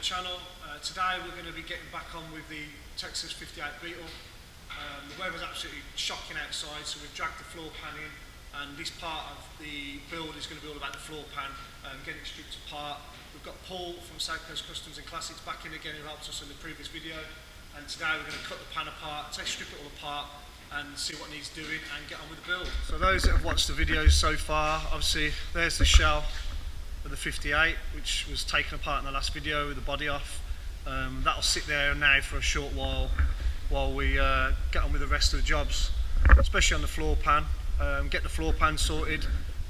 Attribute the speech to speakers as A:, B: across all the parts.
A: channel. Today we're going to be getting back on with the Texas 58 Beetle. The weather's absolutely shocking outside, so we've dragged the floor pan in, and this part of the build is going to be all about the floor pan, getting it stripped apart. We've got Paul from South Coast Customs and Classics back in again, who helped us in the previous video, and today we're going to cut the pan apart, strip it all apart and see what needs doing and get on with the build. So those that have watched the videos so far, obviously there's the shell of the 58, which was taken apart in the last video with the body off. That'll sit there now for a short while we get on with the rest of the jobs, especially on the floor pan. Get the floor pan sorted,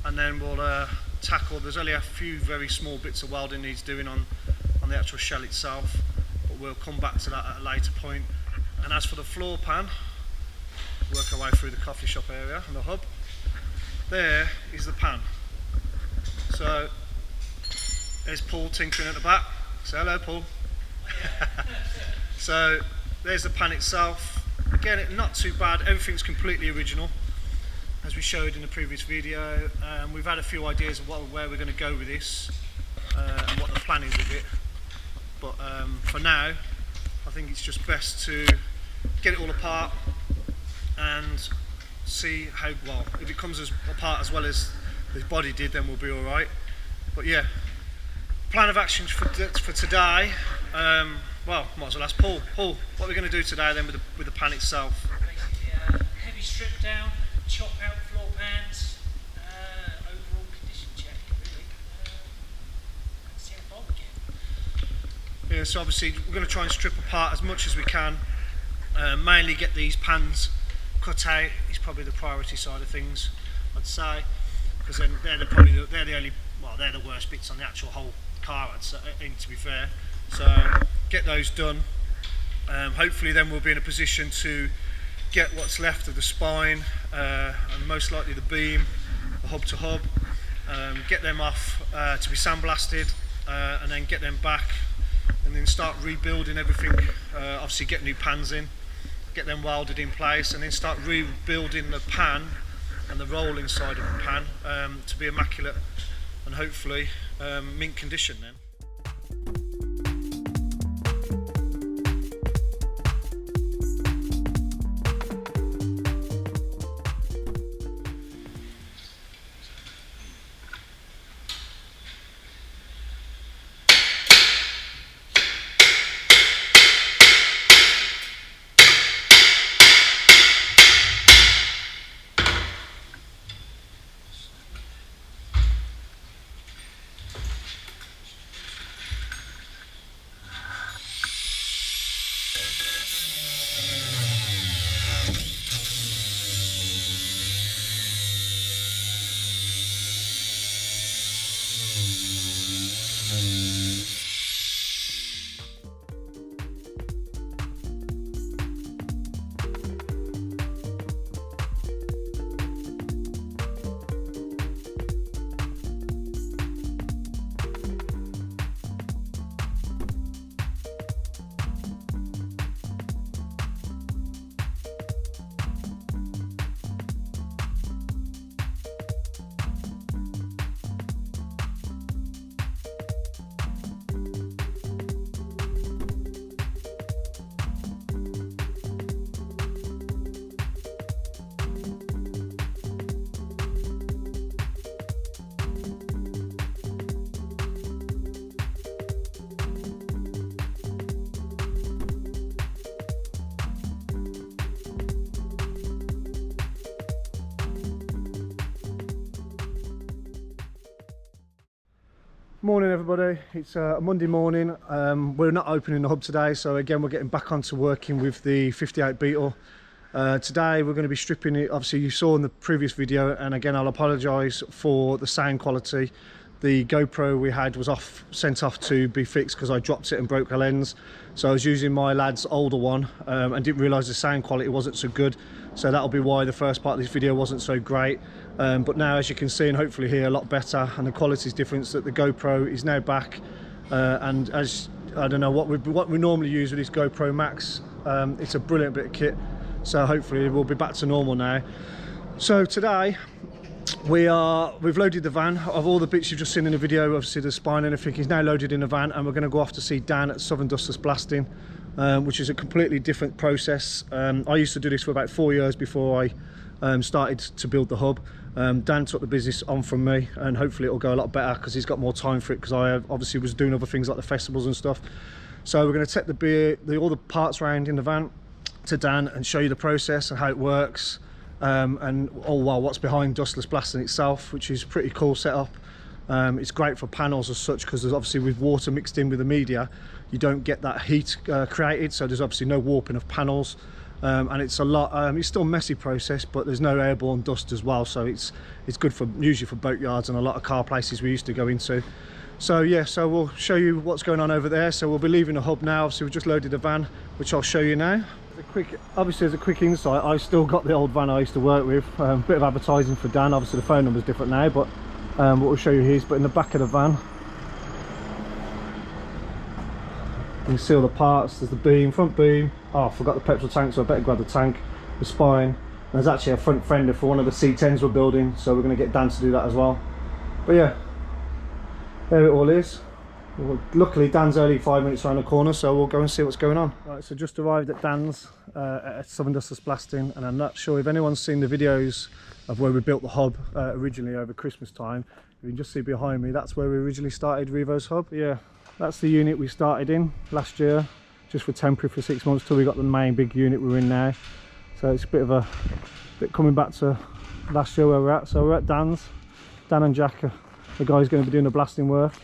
A: and then we'll tackle, there's only a few very small bits of welding needs doing on the actual shell itself, but we'll come back to that at a later point. And as for the floor pan, work our way through the coffee shop area and the hub. There is the pan. So there's Paul tinkering at the back. Say hello, Paul. So there's the pan itself. Again, not too bad. Everything's completely original, as we showed in the previous video. We've had a few ideas of where we're going to go with this and what the plan is with it. But for now, I think it's just best to get it all apart and see how well. If it comes apart as well as the body did, then we'll be all right. But yeah, plan of action for today. Well, might as well ask Paul. Paul, what are we going to do today then with the pan itself?
B: Basically, heavy strip down, chop out floor pans, overall condition check, really. And see how far we get.
A: Yeah, so obviously we're going to try and strip apart as much as we can. Mainly get these pans cut out is probably the priority side of things, I'd say, because then they're the worst bits on the actual whole car, I'd say, to be fair. So get those done. Hopefully then we'll be in a position to get what's left of the spine and most likely the beam, the hub to hub, get them off to be sandblasted, and then get them back and then start rebuilding everything. Obviously get new pans in, get them welded in place, and then start rebuilding the pan and the roll inside of the pan to be immaculate and hopefully mint condition then. Morning everybody, it's a Monday morning. We're not opening the hub today, so again we're getting back onto working with the 58 Beetle. Today we're going to be stripping it. Obviously you saw in the previous video, and again I'll apologise for the sound quality. The GoPro we had was sent off to be fixed because I dropped it and broke a lens. So I was using my lad's older one and didn't realise the sound quality wasn't so good. So that'll be why the first part of this video wasn't so great. But now, as you can see and hopefully hear, a lot better, and the quality is different. That the GoPro is now back, and as I don't know what we normally use with this GoPro Max, it's a brilliant bit of kit. So hopefully we'll be back to normal now. So today We've loaded the van. Of all the bits you've just seen in the video, obviously the spine and everything is now loaded in the van, and we're going to go off to see Dan at Southern Dustless Blasting, which is a completely different process. I used to do this for about 4 years before I started to build the hub. Dan took the business on from me, and hopefully it'll go a lot better because he's got more time for it, because I obviously was doing other things like the festivals and stuff. So we're going to take all the parts around in the van to Dan and show you the process and how it works. And what's behind Dustless Blasting itself, which is pretty cool setup. It's great for panels as such, because there's obviously, with water mixed in with the media, you don't get that heat created, so there's obviously no warping of panels, and it's a lot it's still a messy process, but there's no airborne dust as well, so it's good for usually for boatyards and a lot of car places we used to go into. So yeah, so we'll show you what's going on over there. So we'll be leaving the hub now. Obviously we've just loaded the van, which I'll show you now. Obviously as a quick insight, I've still got the old van I used to work with. Bit of advertising for Dan. Obviously the phone number's different now, but what we'll show you here is, but in the back of the van you can see all the parts. There's the beam, front beam. Oh, I forgot the petrol tank, so I better grab the tank, the spine. And there's actually a front fender for one of the C10s we're building, so we're going to get Dan to do that as well. But yeah, there it all is. Well, luckily Dan's only 5 minutes around the corner, so we'll go and see what's going on. Right, so just arrived at Dan's at Southern Dustless Blasting, and I'm not sure if anyone's seen the videos of where we built the hub originally over Christmas time. You can just see behind me, that's where we originally started Revo's hub. Yeah, that's the unit we started in last year, just for temporary for 6 months till we got the main big unit we're in now. So it's a bit coming back to last year where we're at. So we're at Dan's. Dan and Jack are the guys going to be doing the blasting work.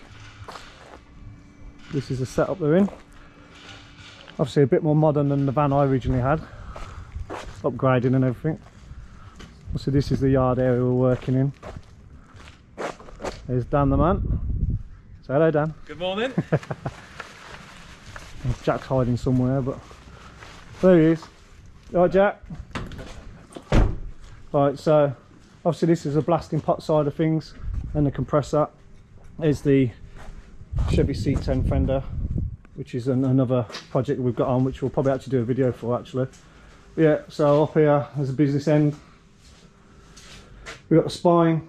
A: This is the setup they're in. Obviously a bit more modern than the van I originally had, upgrading and everything. So this is the yard area we're working in. There's Dan the man. Say hello, Dan.
C: Good morning.
A: Jack's hiding somewhere, but there he is. All right, Jack. Right, so obviously this is the blasting pot side of things, and the compressor is the Chevy C10 fender, which is another project we've got on, which we'll probably actually do a video for actually. But yeah, so up here there's a business end. We've got the spine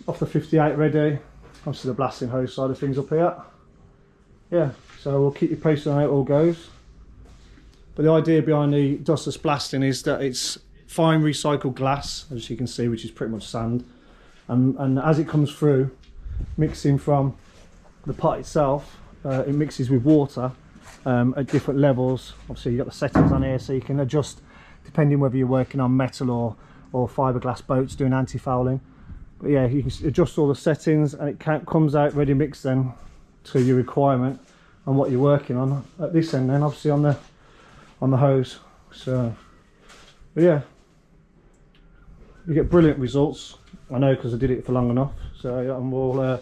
A: off the 58 ready, obviously the blasting hose side of things up here. Yeah, so we'll keep you posted on how it all goes. But the idea behind the Dustless Blasting is that it's fine recycled glass, as you can see, which is pretty much sand, and as it comes through, mixing from the pot itself, it mixes with water at different levels. Obviously you've got the settings on here, so you can adjust depending whether you're working on metal or fiberglass boats doing anti-fouling. But yeah, you can adjust all the settings, and it comes out ready mixed then to your requirement and what you're working on at this end then, obviously on the hose. So but yeah, you get brilliant results. I know, because I did it for long enough. So yeah, and we'll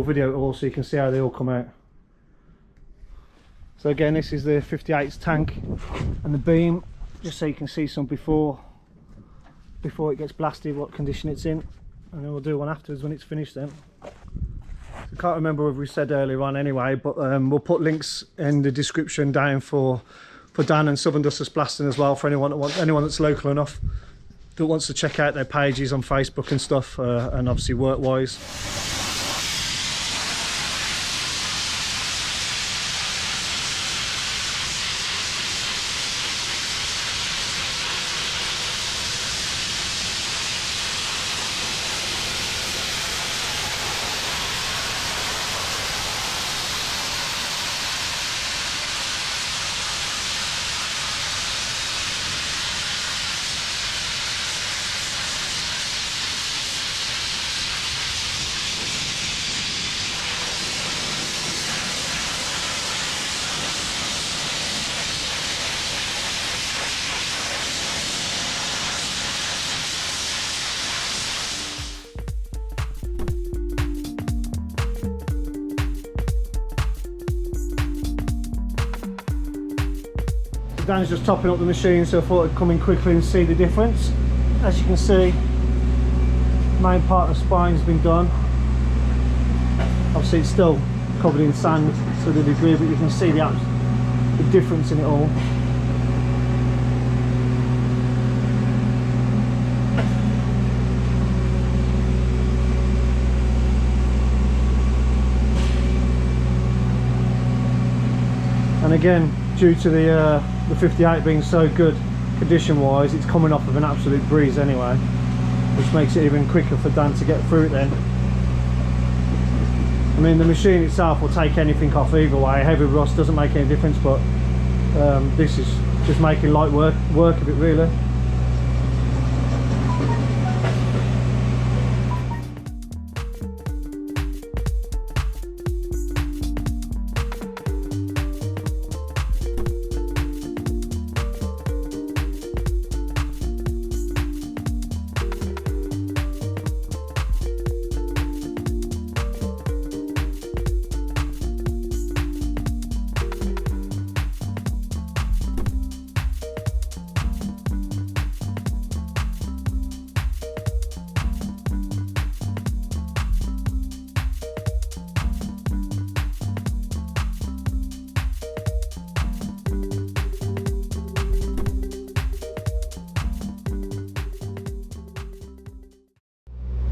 A: video it all so you can see how they all come out. So again, this is the 58's tank and the beam, just so you can see some before it gets blasted, what condition it's in, and then we'll do one afterwards when it's finished then. I can't remember what we said earlier on anyway, but we'll put links in the description down for Dan and Southern Dustless Blasting as well, for anyone that's local enough that wants to check out their pages on Facebook and stuff, and obviously work wise. Dan's just topping up the machine, so I thought I'd come in quickly and see the difference. As you can see, the main part of the spine's been done. Obviously it's still covered in sand to the degree, but you can see the difference in it all.
C: And again, due to the 58 being so good condition wise, it's coming off of an absolute breeze anyway, which makes it even quicker for Dan to get through it then. I mean, the machine itself will take anything off either way. Heavy rust doesn't make any difference, but this is just making light work of it really.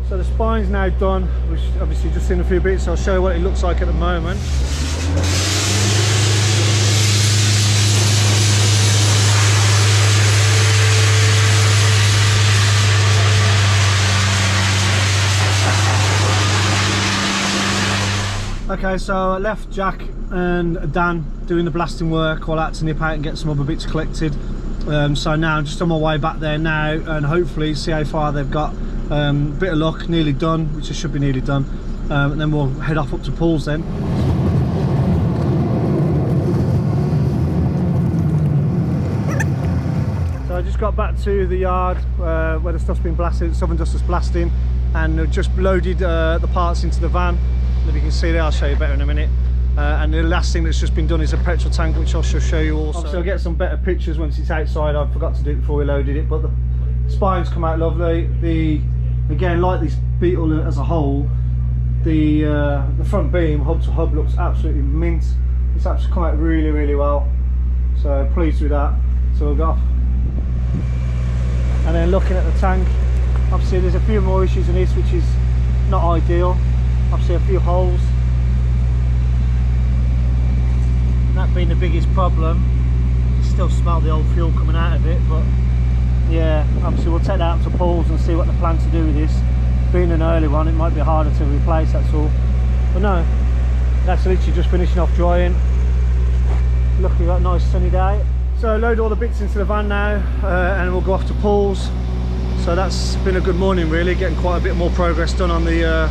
C: So the spine's now done, which obviously just seen a few bits, so I'll show you what it looks like at the moment. Okay, so I left Jack and Dan doing the blasting work while I had to nip out and get some other bits collected. So now I'm just on my way back there now, and hopefully see how far they've got. Bit of luck, nearly done, which it should be nearly done, and then we'll head off up to Paul's then. So I just got back to the yard where the stuff's been blasted, Southern Dustless blasting, and just loaded the parts into the van. If you can see there, I'll show you better in a minute. And the last thing that's just been done is a petrol tank, which I shall show you also. Obviously I'll get some better pictures once it's outside. I forgot to do it before we loaded it, but the spine's come out lovely. Again, like this Beetle as a whole, the front beam hub to hub looks absolutely mint. It's actually come out really well, so pleased with that. So we'll go off, and then looking at the tank, obviously there's a few more issues in this which is not ideal. Obviously a few holes, that being the biggest problem. You still smell the old fuel coming out of it, but yeah, obviously we'll take that up to Paul's and see what they plan to do with this. Being an early one, it might be harder to replace, that's all. But no, that's literally just finishing off drying. Luckily got a nice sunny day. So load all the bits into the van now, and we'll go off to Paul's. So that's been a good morning really, getting quite a bit more progress done on the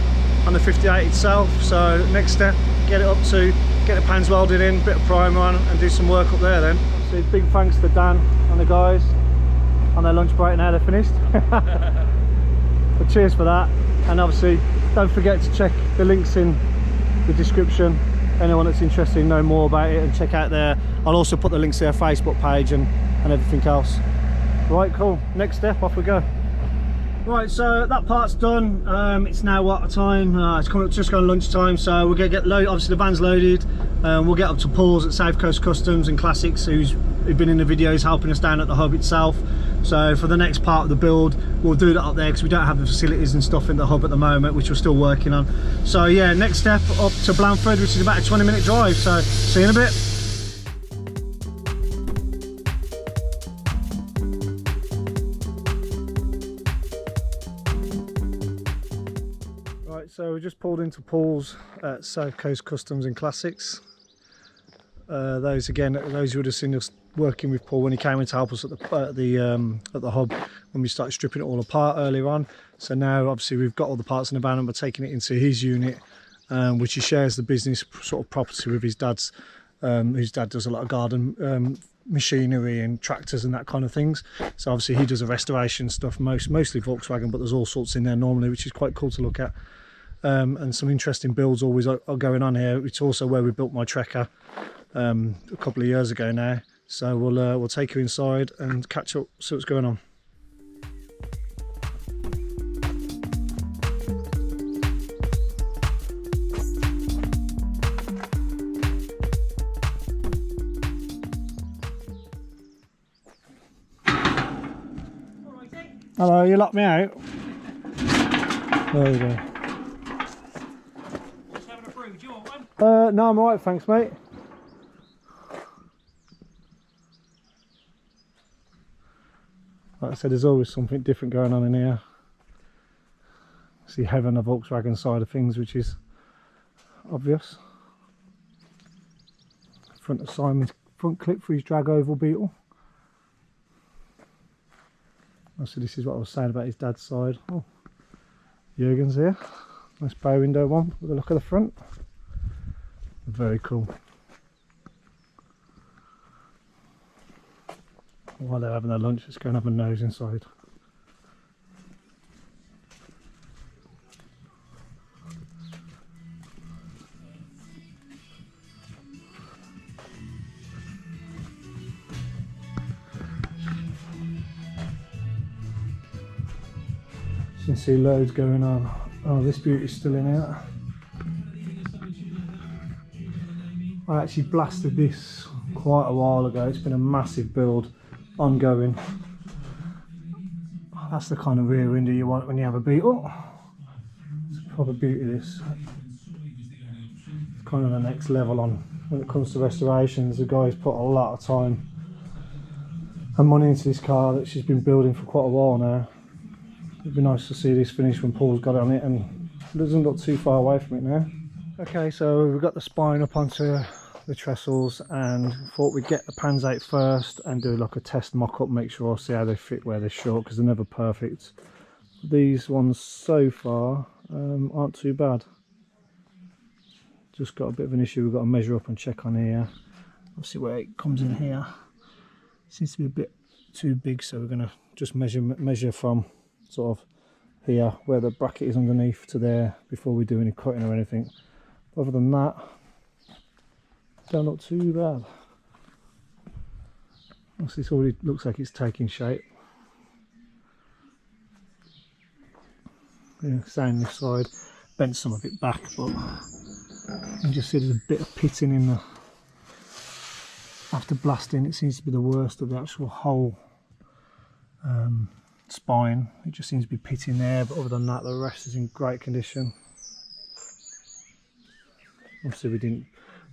C: 58 itself. So next step, get it up to, get the pans welded in, bit of primer on, and do some work up there then. So big thanks to Dan and the guys on their lunch break now they're finished. But cheers for that, and obviously don't forget to check the links in the description, anyone that's interested in knowing more about it, and check out their, I'll also put the links to their Facebook page and everything else. Right, cool, next step, off we go. Right, so that part's done. It's now what time? It's coming up, just gone lunchtime, so we're going to get loaded. Obviously the van's loaded. We'll get up to Paul's at South Coast Customs and Classics, who's been in the videos helping us down at the hub itself. So for the next part of the build, we'll do that up there because we don't have the facilities and stuff in the hub at the moment, which we're still working on. So yeah, next step up to Blandford, which is about a 20-minute drive. So see you in a bit. So we just pulled into Paul's at South Coast Customs and Classics. Those who would have seen us working with Paul when he came in to help us at the hub when we started stripping it all apart earlier on. So now obviously we've got all the parts in the van and we're taking it into his unit, which he shares the business sort of property with his dad's, whose dad does a lot of garden machinery and tractors and that kind of things. So obviously he does the restoration stuff, mostly Volkswagen, but there's all sorts in there normally, which is quite cool to look at. And some interesting builds always are going on here. It's also where we built my Trekker a couple of years ago now. So we'll take you inside and catch up, see what's going on. Hello, you locked me out? There you go.
B: Just having a brew. Do you want one?
C: No, I'm alright, thanks, mate. Like I said, there's always something different going on in here. See heaven the Volkswagen side of things, which is obvious. Front of Simon's front clip for his drag oval Beetle. So this is what I was saying about his dad's side. Oh, Jurgen's here. Nice bow window one with a look at the front. Very cool. While they're having their lunch, let's go and have a nose inside. You can see loads going on. Oh, this beauty's still in here. I actually blasted this quite a while ago. It's been a massive build, ongoing. That's the kind of rear window you want when you have a Beetle. It's a proper beauty, this. It's kind of the next level on when it comes to restorations. The guy's put a lot of time and money into this car that she's been building for quite a while now. It'd be nice to see this finished when Paul's got it on it, and it doesn't look too far away from it now. Okay, so we've got the spine up onto the trestles, and thought we'd get the pans out first and do like a test mock-up, make sure, see how they fit where they're short, because they're never perfect. These ones so far aren't too bad. Just got a bit of an issue, we've got to measure up and check on here. Obviously where it comes in here seems to be a bit too big, so we're going to just measure from sort of here where the bracket is underneath to there before we do any cutting or anything. Other than that, don't look too bad. This already looks like it's taking shape. Yeah, same this side, bent some of it back, but you can just see there's a bit of pitting in the, after blasting it seems to be the worst of the actual whole spine. It just seems to be pitting there, but other than that the rest is in great condition. Obviously we didn't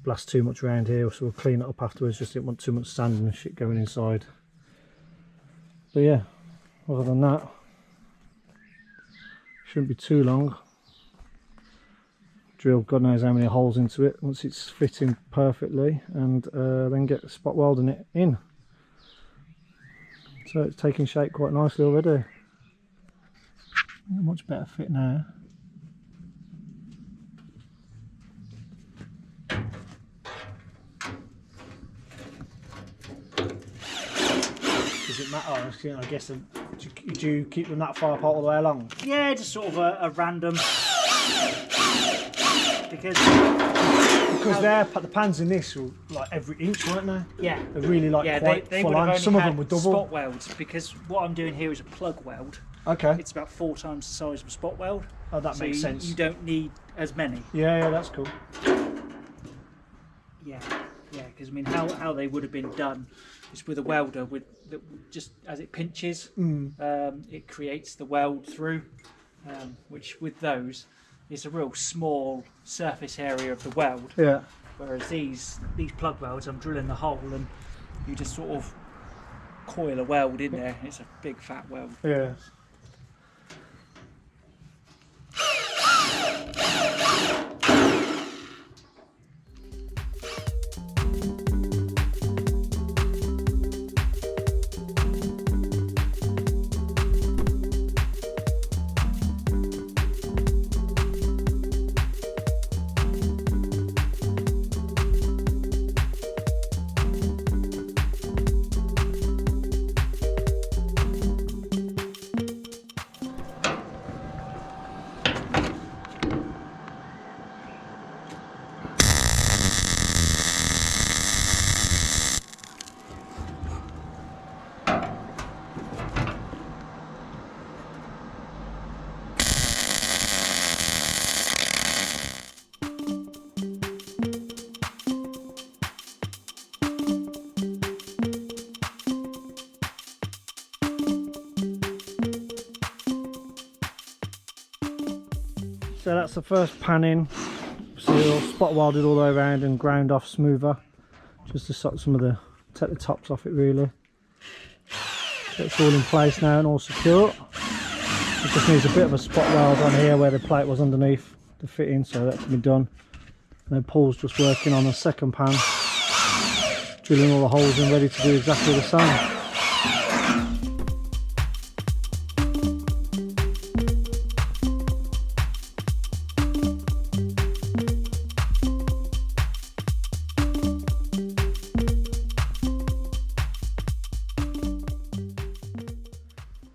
C: blast too much around here, so we'll clean it up afterwards, just didn't want too much sand and shit going inside. But yeah, other than that, shouldn't be too long. Drill God knows how many holes into it once it's fitting perfectly, and then get spot welding it in. So it's taking shape quite nicely already. Much better fit now. Does it matter? I guess, do you keep them that far apart all the way along?
B: Yeah, just sort of a random. Because
C: the pans in this were like every inch, weren't they?
B: Yeah.
C: They're really like quite
B: they
C: full
B: would have
C: on.
B: only
C: Some of
B: had
C: them were double.
B: spot welds, because what I'm doing here is a plug weld.
C: Okay.
B: It's about 4 times the size of a spot weld.
C: Oh, that makes sense.
B: You don't need as many.
C: Yeah, that's cool.
B: Yeah, because I mean, how they would have been done is with a welder, just as it pinches, it creates the weld through, which with those, it's a real small surface area of the weld.
C: Yeah.
B: Whereas these plug welds, I'm drilling the hole and you just sort of coil a weld in there. It's a big fat weld.
C: Yeah. So that's the first pan in, seal, spot welded all the way around and ground off smoother, just to suck some of the, take the tops off it really. It's all in place now and all secure. It just needs a bit of a spot weld on here where the plate was underneath the fitting, so that can be done. And then Paul's just working on the second pan, drilling all the holes in, ready to do exactly the same.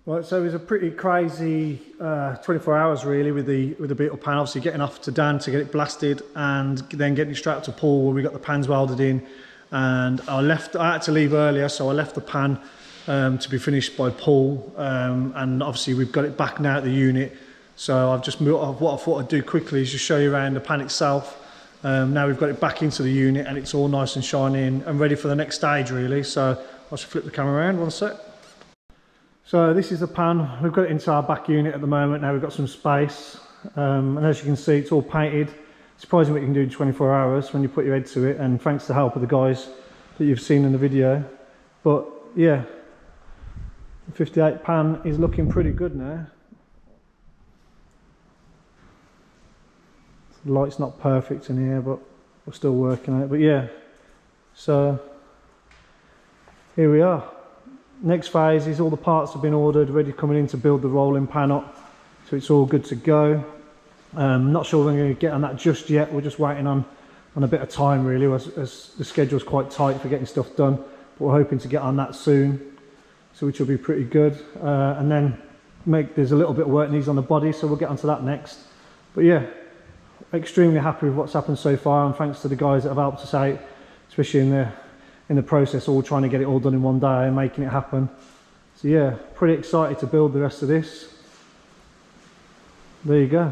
C: Right, so it was a pretty crazy 24 hours really with the Beetle pan. Obviously getting off to Dan to get it blasted, and then getting it straight up to Paul where we got the pans welded in. And I had to leave earlier, so I left the pan to be finished by Paul. And obviously we've got it back now at the unit. So I've just moved. What I thought I'd do quickly is just show you around the pan itself. Now we've got it back into the unit and it's all nice and shiny and ready for the next stage really. So I'll just flip the camera around one sec. So this is the pan. We've got it into our back unit at the moment. Now we've got some space, and as you can see, it's all painted. Surprising what you can do in 24 hours when you put your head to it, and thanks to the help of the guys that you've seen in the video. But yeah, the 58 pan is looking pretty good now. The light's not perfect in here, but we're still working on it. But yeah, so here we are. Next phase is all the parts have been ordered, ready coming in to build the rolling pan up, so it's all good to go. Not sure we're going to get on that just yet. We're just waiting on a bit of time really, as the schedule's quite tight for getting stuff done, but we're hoping to get on that soon, so which will be pretty good. And then there's a little bit of work needs on the body, so we'll get onto that next. But yeah, extremely happy with what's happened so far, and thanks to the guys that have helped us out, especially in the process, all trying to get it all done in one day and making it happen. So yeah, pretty excited to build the rest of this. There you go.